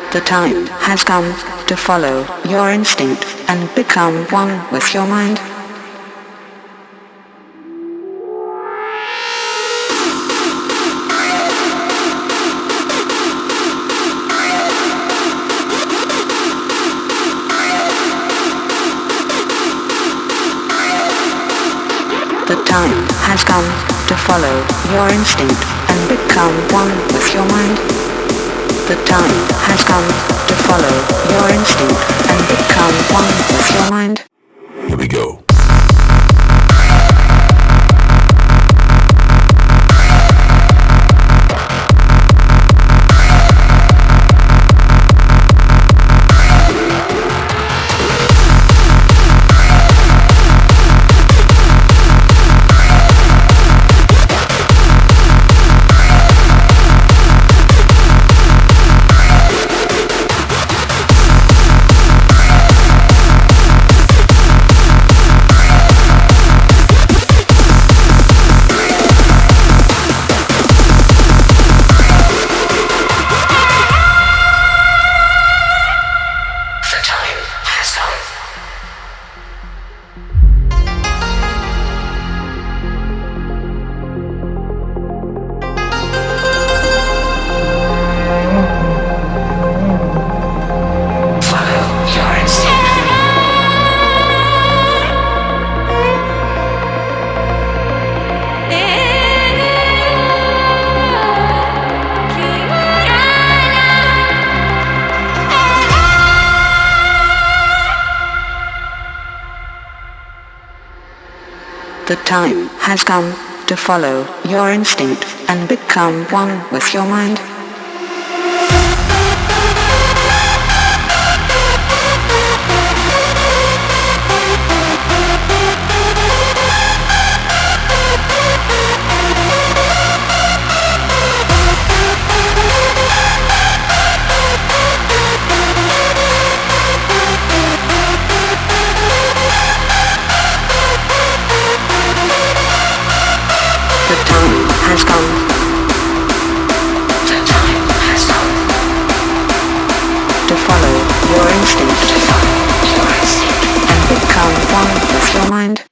The time has come to follow your instinct and become one with your mind. The time has come to follow your instinct and become one with your mind. The time has come to follow your instinct and become one with your mind. Here we go. The time has come to follow your instinct and become one with your mind. Has come. The time has come to follow your instinct, and become one with your mind.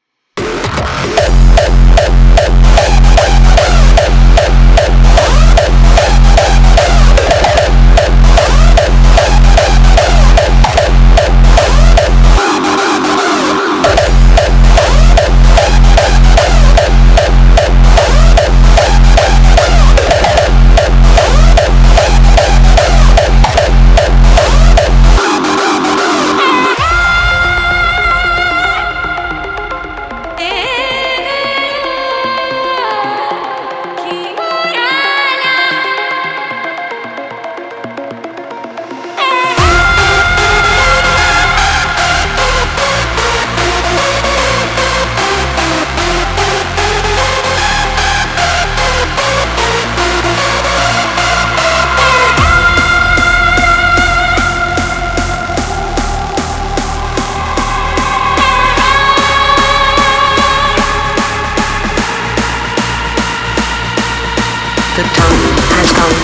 The time has come.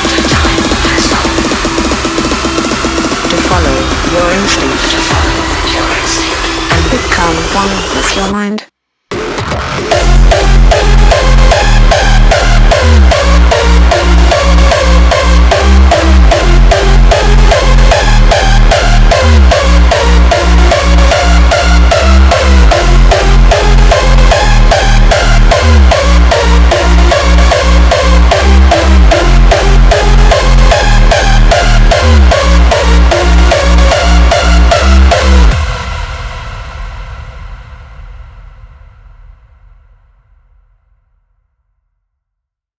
The time has come to follow your instinct, and become one with your mind.